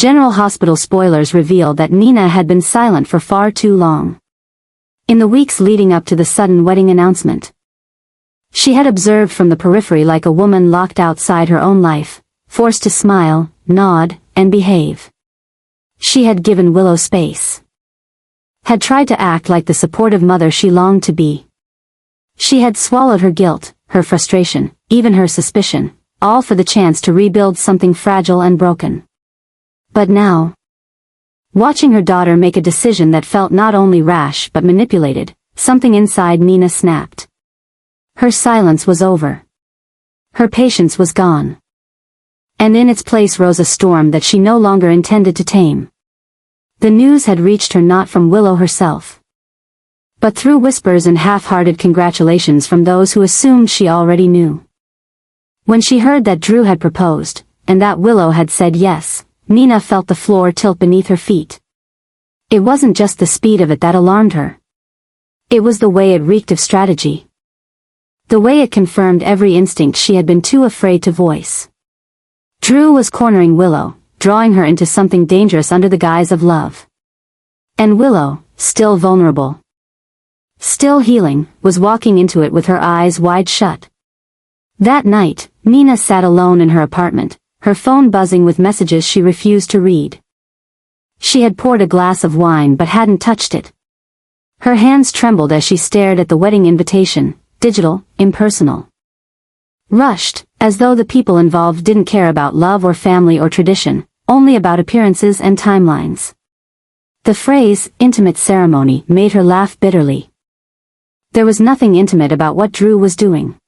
General Hospital spoilers revealed that Nina had been silent for far too long. In the weeks leading up to the sudden wedding announcement, she had observed from the periphery like a woman locked outside her own life, forced to smile, nod, and behave. She had given Willow space. Had tried to act like the supportive mother she longed to be. She had swallowed her guilt, her frustration, even her suspicion, all for the chance to rebuild something fragile and broken. But now, watching her daughter make a decision that felt not only rash but manipulated, something inside Nina snapped. Her silence was over. Her patience was gone. And in its place rose a storm that she no longer intended to tame. The news had reached her not from Willow herself, but through whispers and half-hearted congratulations from those who assumed she already knew. When she heard that Drew had proposed, and that Willow had said yes, Nina felt the floor tilt beneath her feet. It wasn't just the speed of it that alarmed her. It was the way it reeked of strategy. The way it confirmed every instinct she had been too afraid to voice. Drew was cornering Willow, drawing her into something dangerous under the guise of love. And Willow, still vulnerable, still healing, was walking into it with her eyes wide shut. That night, Nina sat alone in her apartment, her phone buzzing with messages she refused to read. She had poured a glass of wine but hadn't touched it. Her hands trembled as she stared at the wedding invitation, digital, impersonal. Rushed, as though the people involved didn't care about love or family or tradition, only about appearances and timelines. The phrase, intimate ceremony, made her laugh bitterly. There was nothing intimate about what Drew was doing.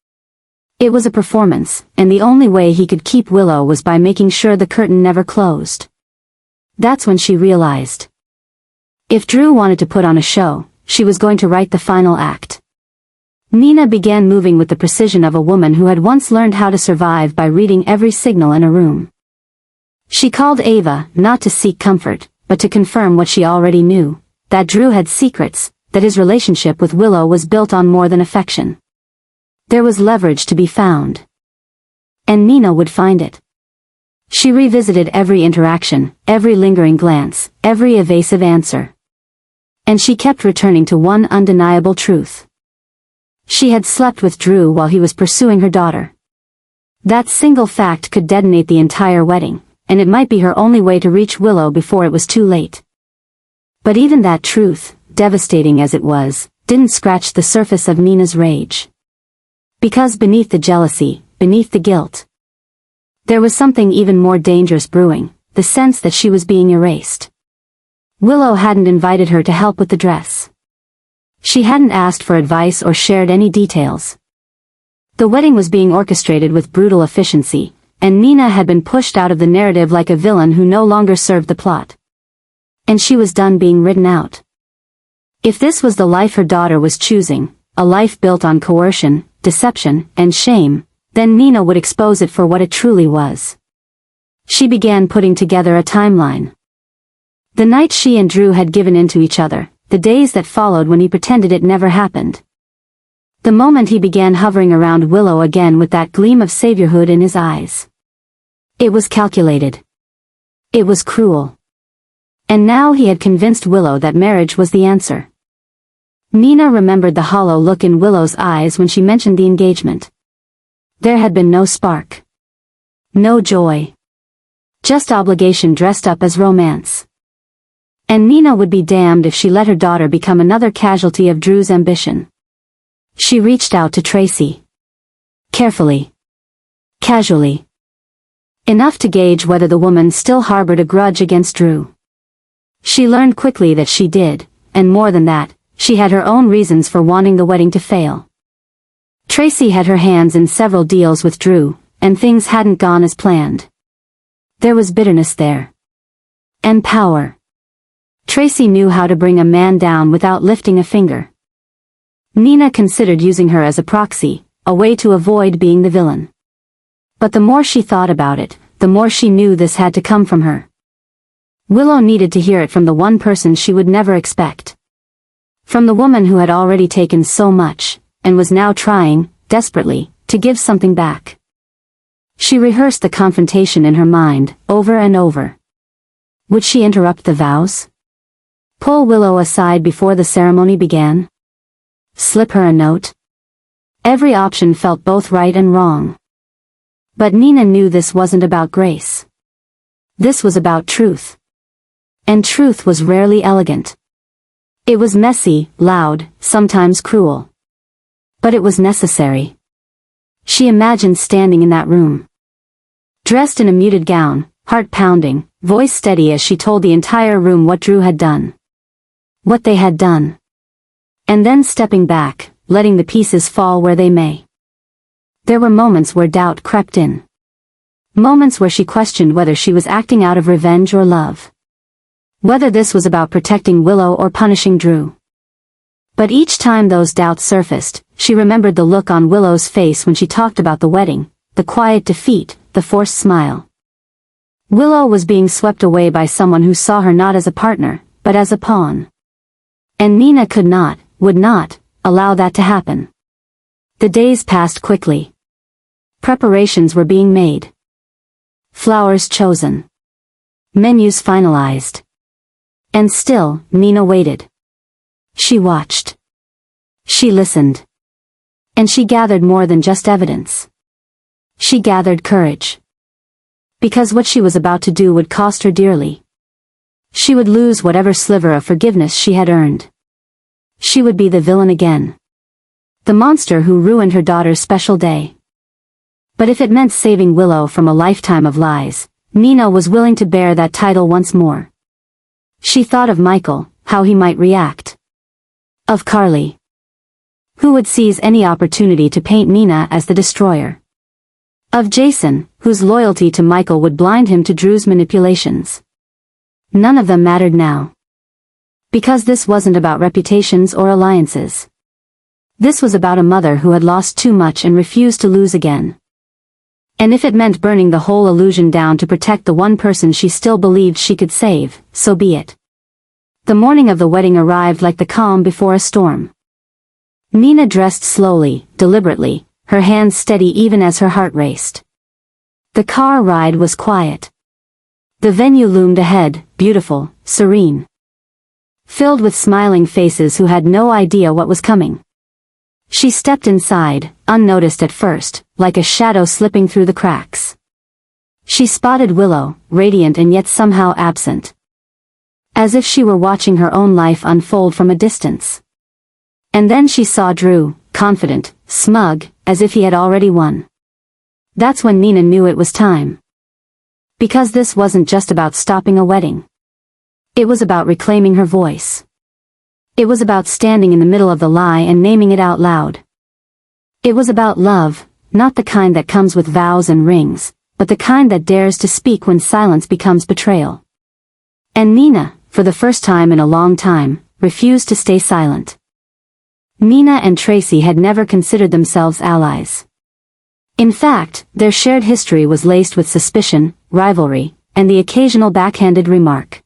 It was a performance, and the only way he could keep Willow was by making sure the curtain never closed. That's when she realized. If Drew wanted to put on a show, she was going to write the final act. Nina began moving with the precision of a woman who had once learned how to survive by reading every signal in a room. She called Ava, not to seek comfort, but to confirm what she already knew, that Drew had secrets, that his relationship with Willow was built on more than affection. There was leverage to be found. And Nina would find it. She revisited every interaction, every lingering glance, every evasive answer. And she kept returning to one undeniable truth. She had slept with Drew while he was pursuing her daughter. That single fact could detonate the entire wedding, and it might be her only way to reach Willow before it was too late. But even that truth, devastating as it was, didn't scratch the surface of Nina's rage. Because beneath the jealousy, beneath the guilt, there was something even more dangerous brewing, the sense that she was being erased. Willow hadn't invited her to help with the dress. She hadn't asked for advice or shared any details. The wedding was being orchestrated with brutal efficiency, and Nina had been pushed out of the narrative like a villain who no longer served the plot. And she was done being written out. If this was the life her daughter was choosing, a life built on coercion, deception, and shame, then Nina would expose it for what it truly was. She began putting together a timeline. The night she and Drew had given in to each other, the days that followed when he pretended it never happened. The moment he began hovering around Willow again with that gleam of saviorhood in his eyes. It was calculated. It was cruel. And now he had convinced Willow that marriage was the answer. Nina remembered the hollow look in Willow's eyes when she mentioned the engagement. There had been no spark. No joy. Just obligation dressed up as romance. And Nina would be damned if she let her daughter become another casualty of Drew's ambition. She reached out to Tracy. Carefully. Casually. Enough to gauge whether the woman still harbored a grudge against Drew. She learned quickly that she did, and more than that, she had her own reasons for wanting the wedding to fail. Tracy had her hands in several deals with Drew, and things hadn't gone as planned. There was bitterness there. And power. Tracy knew how to bring a man down without lifting a finger. Nina considered using her as a proxy, a way to avoid being the villain. But the more she thought about it, the more she knew this had to come from her. Willow needed to hear it from the one person she would never expect. From the woman who had already taken so much, and was now trying, desperately, to give something back. She rehearsed the confrontation in her mind, over and over. Would she interrupt the vows? Pull Willow aside before the ceremony began? Slip her a note? Every option felt both right and wrong. But Nina knew this wasn't about grace. This was about truth. And truth was rarely elegant. It was messy, loud, sometimes cruel. But it was necessary. She imagined standing in that room. Dressed in a muted gown, heart pounding, voice steady as she told the entire room what Drew had done. What they had done. And then stepping back, letting the pieces fall where they may. There were moments where doubt crept in. Moments where she questioned whether she was acting out of revenge or love. Whether this was about protecting Willow or punishing Drew. But each time those doubts surfaced, she remembered the look on Willow's face when she talked about the wedding, the quiet defeat, the forced smile. Willow was being swept away by someone who saw her not as a partner, but as a pawn. And Nina could not, would not, allow that to happen. The days passed quickly. Preparations were being made. Flowers chosen. Menus finalized. And still, Nina waited. She watched. She listened. And she gathered more than just evidence. She gathered courage. Because what she was about to do would cost her dearly. She would lose whatever sliver of forgiveness she had earned. She would be the villain again. The monster who ruined her daughter's special day. But if it meant saving Willow from a lifetime of lies, Nina was willing to bear that title once more. She thought of Michael, how he might react. Of Carly. Who would seize any opportunity to paint Nina as the destroyer. Of Jason, whose loyalty to Michael would blind him to Drew's manipulations. None of them mattered now. Because this wasn't about reputations or alliances. This was about a mother who had lost too much and refused to lose again. And if it meant burning the whole illusion down to protect the one person she still believed she could save, so be it. The morning of the wedding arrived like the calm before a storm. Nina dressed slowly, deliberately, her hands steady even as her heart raced. The car ride was quiet. The venue loomed ahead, beautiful, serene. Filled with smiling faces who had no idea what was coming. She stepped inside, unnoticed at first, like a shadow slipping through the cracks. She spotted Willow, radiant and yet somehow absent. As if she were watching her own life unfold from a distance. And then she saw Drew, confident, smug, as if he had already won. That's when Nina knew it was time. Because this wasn't just about stopping a wedding. It was about reclaiming her voice. It was about standing in the middle of the lie and naming it out loud. It was about love, not the kind that comes with vows and rings, but the kind that dares to speak when silence becomes betrayal. And Nina, for the first time in a long time, refused to stay silent. Nina and Tracy had never considered themselves allies. In fact, their shared history was laced with suspicion, rivalry, and the occasional backhanded remark.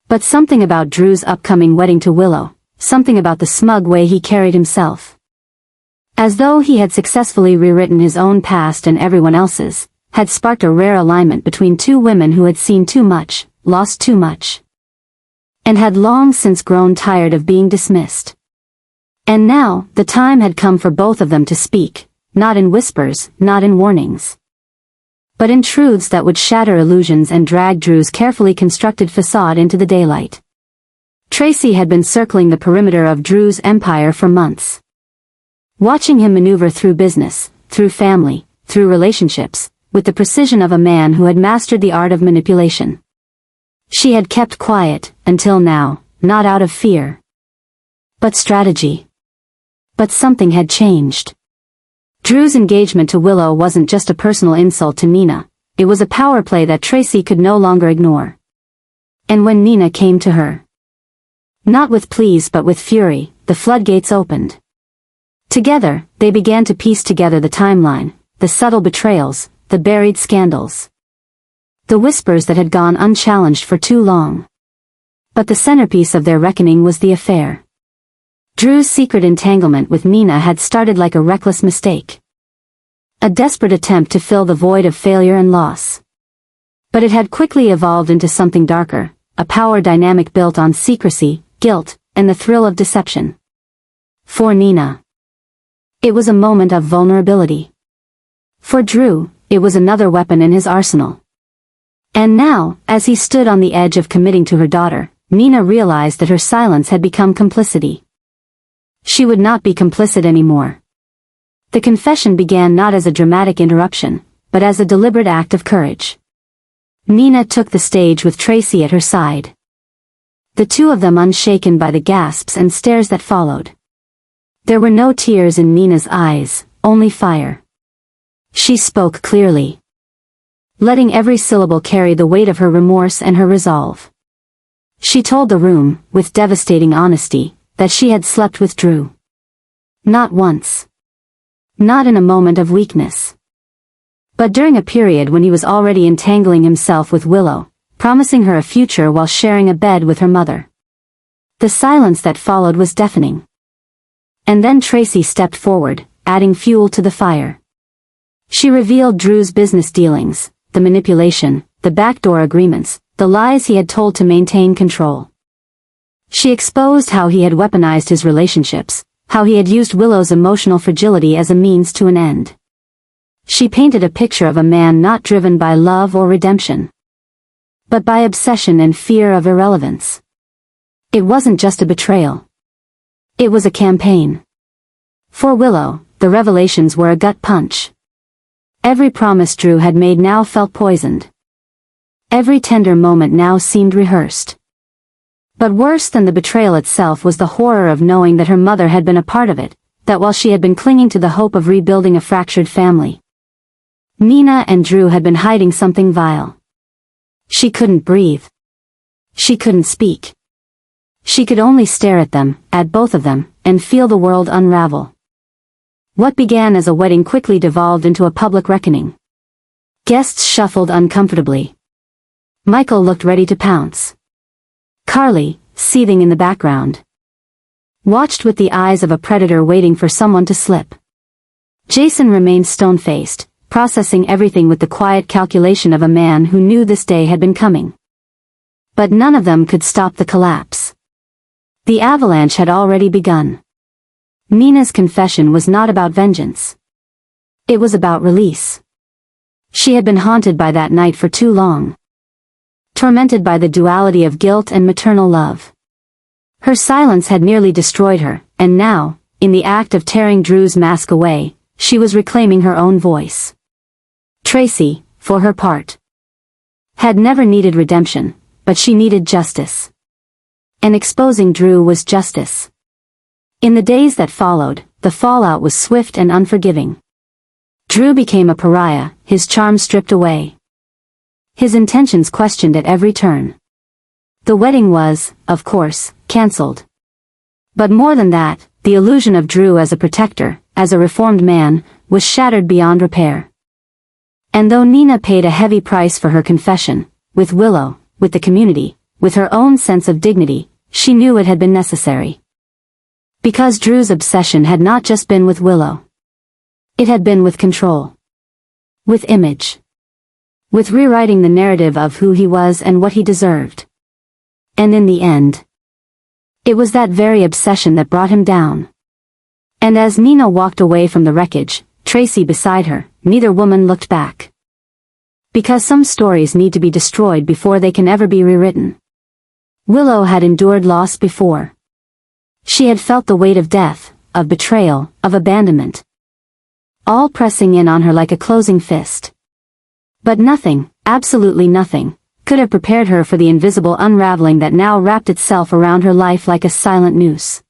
But something about Drew's upcoming wedding to Willow, something about the smug way he carried himself. As though he had successfully rewritten his own past and everyone else's, had sparked a rare alignment between two women who had seen too much, lost too much. And had long since grown tired of being dismissed. And now, the time had come for both of them to speak, not in whispers, not in warnings. But in truths that would shatter illusions and drag Drew's carefully constructed facade into the daylight. Tracy had been circling the perimeter of Drew's empire for months. Watching him maneuver through business, through family, through relationships, with the precision of a man who had mastered the art of manipulation. She had kept quiet, until now, not out of fear. But strategy. But something had changed. Drew's engagement to Willow wasn't just a personal insult to Nina, it was a power play that Tracy could no longer ignore. And when Nina came to her, not with pleas but with fury, the floodgates opened. Together, they began to piece together the timeline, the subtle betrayals, the buried scandals. The whispers that had gone unchallenged for too long. But the centerpiece of their reckoning was the affair. Drew's secret entanglement with Nina had started like a reckless mistake. A desperate attempt to fill the void of failure and loss. But it had quickly evolved into something darker, a power dynamic built on secrecy, guilt, and the thrill of deception. For Nina, it was a moment of vulnerability. For Drew, it was another weapon in his arsenal. And now, as he stood on the edge of committing to her daughter, Nina realized that her silence had become complicity. She would not be complicit anymore. The confession began not as a dramatic interruption, but as a deliberate act of courage. Nina took the stage with Tracy at her side. The two of them unshaken by the gasps and stares that followed. There were no tears in Nina's eyes, only fire. She spoke clearly, letting every syllable carry the weight of her remorse and her resolve. She told the room, with devastating honesty, that she had slept with Drew. Not once. Not in a moment of weakness. But during a period when he was already entangling himself with Willow, promising her a future while sharing a bed with her mother. The silence that followed was deafening. And then Tracy stepped forward, adding fuel to the fire. She revealed Drew's business dealings, the manipulation, the backdoor agreements, the lies he had told to maintain control. She exposed how he had weaponized his relationships, how he had used Willow's emotional fragility as a means to an end. She painted a picture of a man not driven by love or redemption, but by obsession and fear of irrelevance. It wasn't just a betrayal. It was a campaign. For Willow, the revelations were a gut punch. Every promise Drew had made now felt poisoned. Every tender moment now seemed rehearsed. But worse than the betrayal itself was the horror of knowing that her mother had been a part of it, that while she had been clinging to the hope of rebuilding a fractured family, Nina and Drew had been hiding something vile. She couldn't breathe. She couldn't speak. She could only stare at them, at both of them, and feel the world unravel. What began as a wedding quickly devolved into a public reckoning. Guests shuffled uncomfortably. Michael looked ready to pounce. Carly, seething in the background, watched with the eyes of a predator waiting for someone to slip. Jason remained stone-faced, processing everything with the quiet calculation of a man who knew this day had been coming. But none of them could stop the collapse. The avalanche had already begun. Nina's confession was not about vengeance. It was about release. She had been haunted by that night for too long. Tormented by the duality of guilt and maternal love. Her silence had nearly destroyed her, and now, in the act of tearing Drew's mask away, she was reclaiming her own voice. Tracy, for her part, had never needed redemption, but she needed justice. And exposing Drew was justice. In the days that followed, the fallout was swift and unforgiving. Drew became a pariah, his charm stripped away. His intentions questioned at every turn. The wedding was, of course, cancelled. But more than that, the illusion of Drew as a protector, as a reformed man, was shattered beyond repair. And though Nina paid a heavy price for her confession, with Willow, with the community, with her own sense of dignity, she knew it had been necessary. Because Drew's obsession had not just been with Willow. It had been with control. With image. With rewriting the narrative of who he was and what he deserved. And in the end, it was that very obsession that brought him down. And as Nina walked away from the wreckage, Tracy beside her, neither woman looked back. Because some stories need to be destroyed before they can ever be rewritten. Willow had endured loss before. She had felt the weight of death, of betrayal, of abandonment. All pressing in on her like a closing fist. But nothing, absolutely nothing, could have prepared her for the invisible unraveling that now wrapped itself around her life like a silent noose.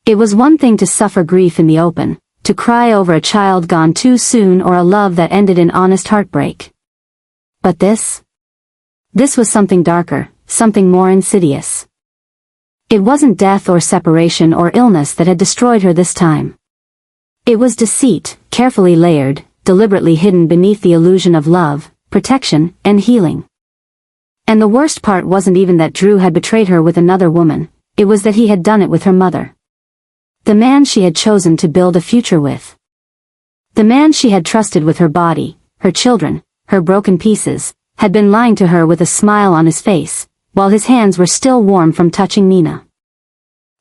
It was one thing to suffer grief in the open, to cry over a child gone too soon or a love that ended in honest heartbreak. But this? This was something darker, something more insidious. It wasn't death or separation or illness that had destroyed her this time. It was deceit, carefully layered, deliberately hidden beneath the illusion of love, protection, and healing. And the worst part wasn't even that Drew had betrayed her with another woman, it was that he had done it with her mother. The man she had chosen to build a future with. The man she had trusted with her body, her children, her broken pieces, had been lying to her with a smile on his face, while his hands were still warm from touching Nina.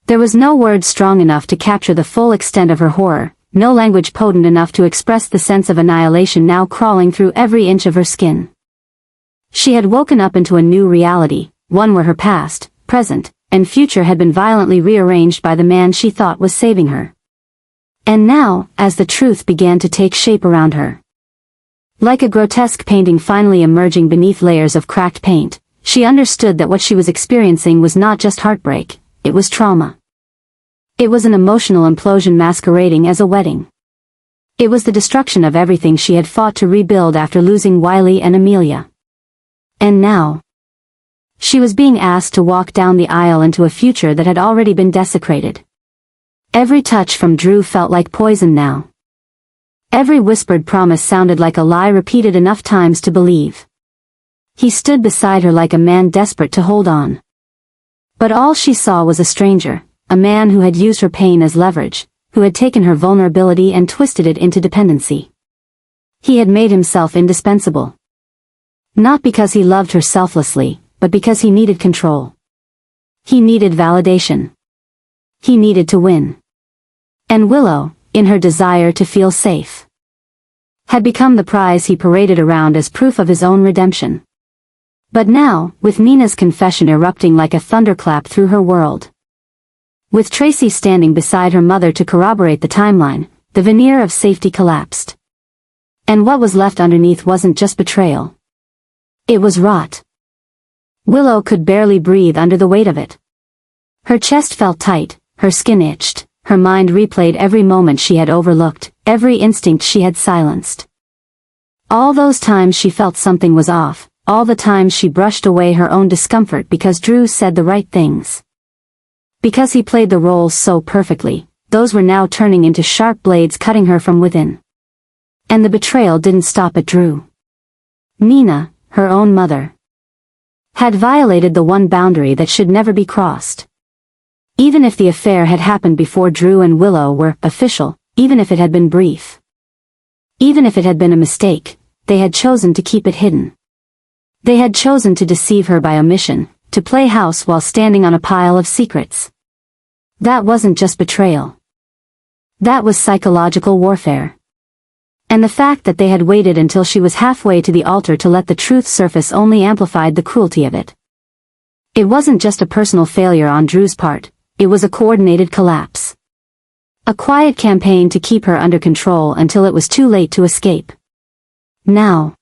There was no word strong enough to capture the full extent of her horror, no language potent enough to express the sense of annihilation now crawling through every inch of her skin. She had woken up into a new reality, one where her past, present, and future had been violently rearranged by the man she thought was saving her. And now, as the truth began to take shape around her, like a grotesque painting finally emerging beneath layers of cracked paint, she understood that what she was experiencing was not just heartbreak, it was trauma. It was an emotional implosion masquerading as a wedding. It was the destruction of everything she had fought to rebuild after losing Wiley and Amelia. And now, she was being asked to walk down the aisle into a future that had already been desecrated. Every touch from Drew felt like poison now. Every whispered promise sounded like a lie repeated enough times to believe. He stood beside her like a man desperate to hold on. But all she saw was a stranger, a man who had used her pain as leverage, who had taken her vulnerability and twisted it into dependency. He had made himself indispensable. Not because he loved her selflessly, but because he needed control. He needed validation. He needed to win. And Willow, in her desire to feel safe, had become the prize he paraded around as proof of his own redemption. But now, with Nina's confession erupting like a thunderclap through her world, with Tracy standing beside her mother to corroborate the timeline, the veneer of safety collapsed. And what was left underneath wasn't just betrayal. It was rot. Willow could barely breathe under the weight of it. Her chest felt tight, her skin itched, her mind replayed every moment she had overlooked, every instinct she had silenced. All those times she felt something was off, all the times she brushed away her own discomfort because Drew said the right things. Because he played the roles so perfectly, those were now turning into sharp blades cutting her from within. And the betrayal didn't stop at Drew. Nina, her own mother, had violated the one boundary that should never be crossed. Even if the affair had happened before Drew and Willow were official, even if it had been brief, even if it had been a mistake, they had chosen to keep it hidden. They had chosen to deceive her by omission, to play house while standing on a pile of secrets. That wasn't just betrayal. That was psychological warfare. And the fact that they had waited until she was halfway to the altar to let the truth surface only amplified the cruelty of it. It wasn't just a personal failure on Drew's part, it was a coordinated collapse. A quiet campaign to keep her under control until it was too late to escape. Now,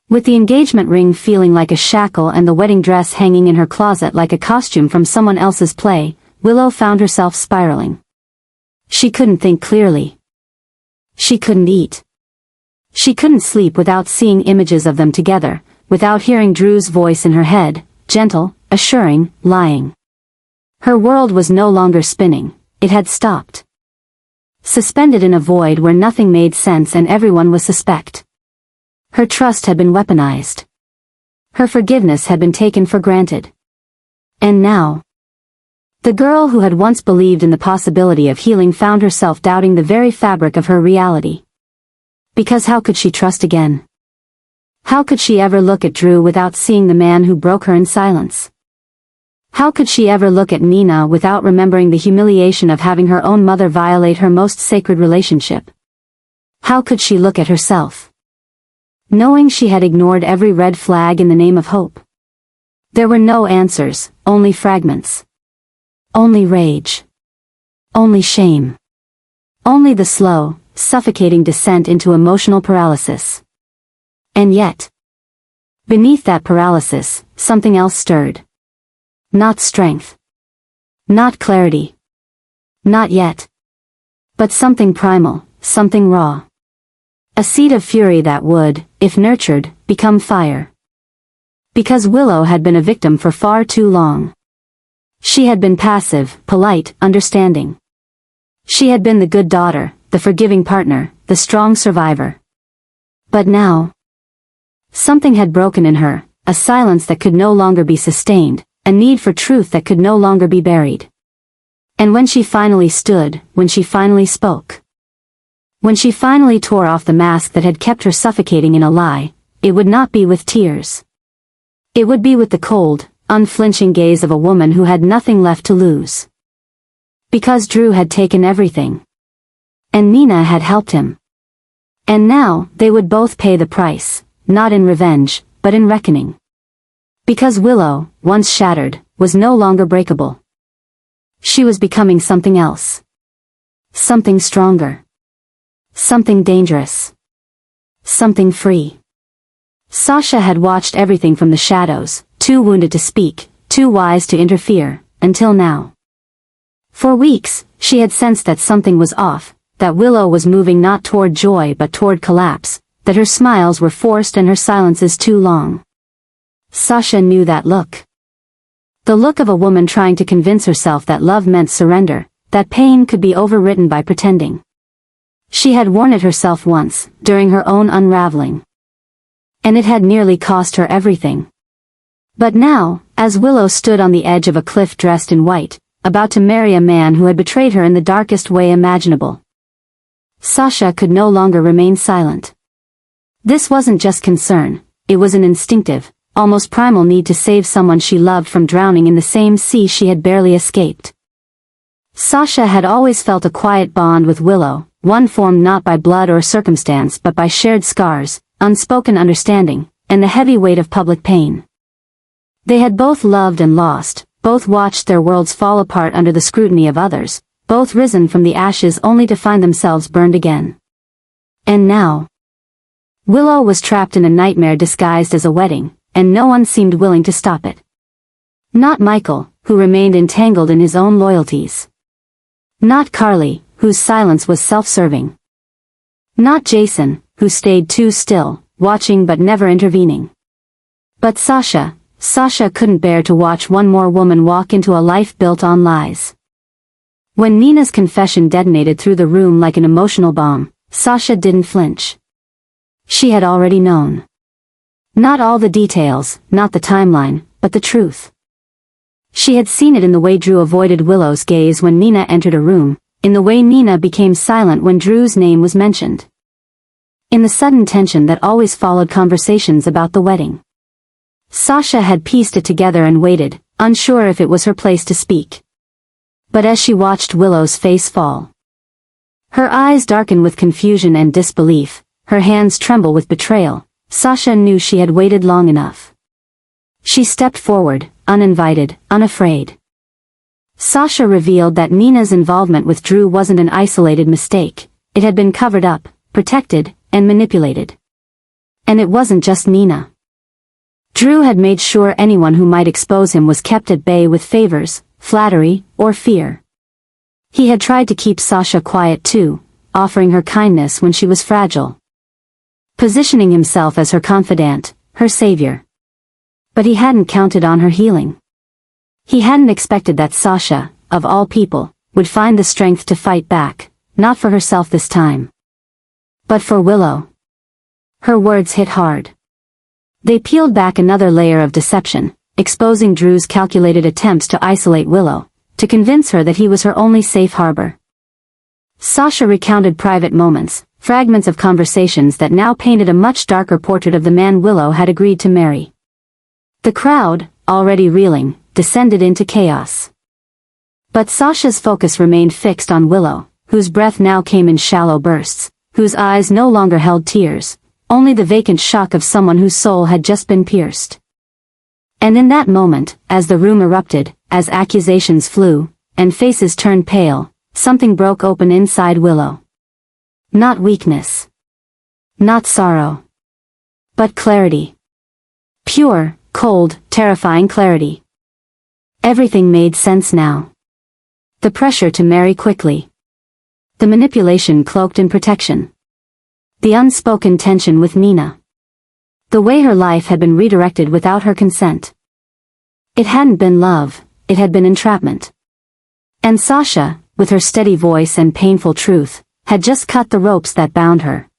with the engagement ring feeling like a shackle and the wedding dress hanging in her closet like a costume from someone else's play, Willow found herself spiraling. She couldn't think clearly. She couldn't eat. She couldn't sleep without seeing images of them together, without hearing Drew's voice in her head, gentle, assuring, lying. Her world was no longer spinning, it had stopped. Suspended in a void where nothing made sense and everyone was suspect. Her trust had been weaponized. Her forgiveness had been taken for granted. And now, the girl who had once believed in the possibility of healing found herself doubting the very fabric of her reality. Because how could she trust again? How could she ever look at Drew without seeing the man who broke her in silence? How could she ever look at Nina without remembering the humiliation of having her own mother violate her most sacred relationship? How could she look at herself, knowing she had ignored every red flag in the name of hope? There were no answers, only fragments. Only rage. Only shame. Only the slow, suffocating descent into emotional paralysis. And yet, beneath that paralysis, something else stirred. Not strength. Not clarity. Not yet. But something primal, something raw. A seed of fury that would, if nurtured, become fire. Because Willow had been a victim for far too long. She had been passive, polite, understanding. She had been the good daughter, the forgiving partner, the strong survivor. But now, something had broken in her, a silence that could no longer be sustained, a need for truth that could no longer be buried. And when she finally stood, when she finally spoke, when she finally tore off the mask that had kept her suffocating in a lie, it would not be with tears. It would be with the cold, unflinching gaze of a woman who had nothing left to lose. Because Drew had taken everything. And Nina had helped him. And now, they would both pay the price, not in revenge, but in reckoning. Because Willow, once shattered, was no longer breakable. She was becoming something else. Something stronger. Something dangerous. Something free. Sasha had watched everything from the shadows, too wounded to speak, too wise to interfere, until now. For weeks, she had sensed that something was off, that Willow was moving not toward joy but toward collapse, that her smiles were forced and her silences too long. Sasha knew that look. The look of a woman trying to convince herself that love meant surrender, that pain could be overwritten by pretending. She had worn it herself once, during her own unraveling. And it had nearly cost her everything. But now, as Willow stood on the edge of a cliff dressed in white, about to marry a man who had betrayed her in the darkest way imaginable, Sasha could no longer remain silent. This wasn't just concern, it was an instinctive, almost primal need to save someone she loved from drowning in the same sea she had barely escaped. Sasha had always felt a quiet bond with Willow, one formed not by blood or circumstance but by shared scars, unspoken understanding, and the heavy weight of public pain. They had both loved and lost, both watched their worlds fall apart under the scrutiny of others, both risen from the ashes only to find themselves burned again. And now, Willow was trapped in a nightmare disguised as a wedding, and no one seemed willing to stop it. Not Michael, who remained entangled in his own loyalties. Not Carly, whose silence was self-serving. Not Jason, who stayed too still, watching but never intervening. But Sasha couldn't bear to watch one more woman walk into a life built on lies. When Nina's confession detonated through the room like an emotional bomb, Sasha didn't flinch. She had already known. Not all the details, not the timeline, but the truth. She had seen it in the way Drew avoided Willow's gaze when Nina entered a room, in the way Nina became silent when Drew's name was mentioned. In the sudden tension that always followed conversations about the wedding. Sasha had pieced it together and waited, unsure if it was her place to speak. But as she watched Willow's face fall, her eyes darken with confusion and disbelief, her hands tremble with betrayal, Sasha knew she had waited long enough. She stepped forward, uninvited, unafraid. Sasha revealed that Nina's involvement with Drew wasn't an isolated mistake, it had been covered up, protected, and manipulated. And it wasn't just Nina. Drew had made sure anyone who might expose him was kept at bay with favors, flattery, or fear. He had tried to keep Sasha quiet too, offering her kindness when she was fragile. Positioning himself as her confidant, her savior. But he hadn't counted on her healing. He hadn't expected that Sasha, of all people, would find the strength to fight back, not for herself this time. But for Willow. Her words hit hard. They peeled back another layer of deception, exposing Drew's calculated attempts to isolate Willow, to convince her that he was her only safe harbor. Sasha recounted private moments, fragments of conversations that now painted a much darker portrait of the man Willow had agreed to marry. The crowd, already reeling, descended into chaos. But Sasha's focus remained fixed on Willow, whose breath now came in shallow bursts, whose eyes no longer held tears, only the vacant shock of someone whose soul had just been pierced. And in that moment, as the room erupted, as accusations flew, and faces turned pale, something broke open inside Willow. Not weakness. Not sorrow. But clarity. Pure, cold, terrifying clarity. Everything made sense now. The pressure to marry quickly. The manipulation cloaked in protection. The unspoken tension with Nina. The way her life had been redirected without her consent. It hadn't been love, it had been entrapment. And Sasha, with her steady voice and painful truth, had just cut the ropes that bound her.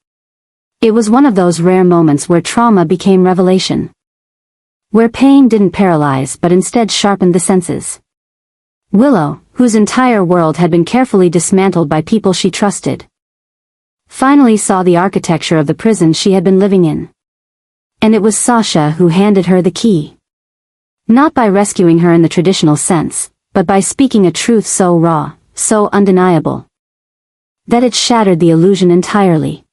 It was one of those rare moments where trauma became revelation. Where pain didn't paralyze but instead sharpened the senses. Willow, whose entire world had been carefully dismantled by people she trusted, finally saw the architecture of the prison she had been living in. And it was Sasha who handed her the key. Not by rescuing her in the traditional sense, but by speaking a truth so raw, so undeniable, that it shattered the illusion entirely.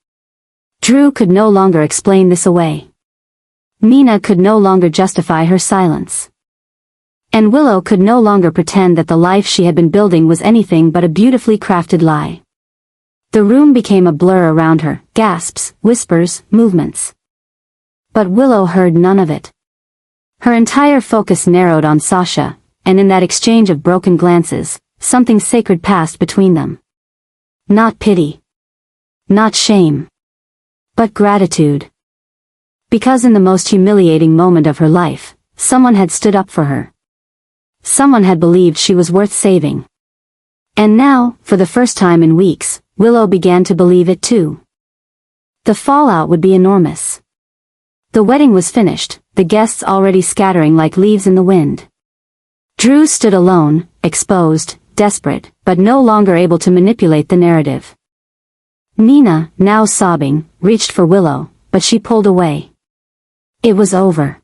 Drew could no longer explain this away. Nina could no longer justify her silence. And Willow could no longer pretend that the life she had been building was anything but a beautifully crafted lie. The room became a blur around her, gasps, whispers, movements. But Willow heard none of it. Her entire focus narrowed on Sasha, and in that exchange of broken glances, something sacred passed between them. Not pity. Not shame. But gratitude. Because in the most humiliating moment of her life, someone had stood up for her. Someone had believed she was worth saving. And now, for the first time in weeks, Willow began to believe it too. The fallout would be enormous. The wedding was finished, the guests already scattering like leaves in the wind. Drew stood alone, exposed, desperate, but no longer able to manipulate the narrative. Nina, now sobbing, reached for Willow, but she pulled away. It was over.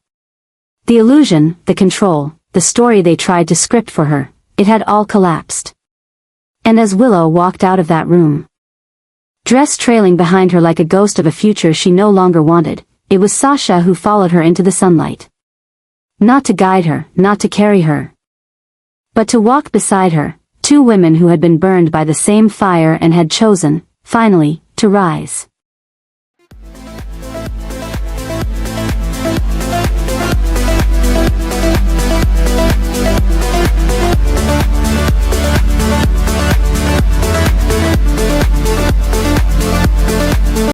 The illusion, the control, the story they tried to script for her, it had all collapsed. And as Willow walked out of that room, dress trailing behind her like a ghost of a future she no longer wanted, it was Sasha who followed her into the sunlight. Not to guide her, not to carry her, but to walk beside her, two women who had been burned by the same fire and had chosen, finally, to rise.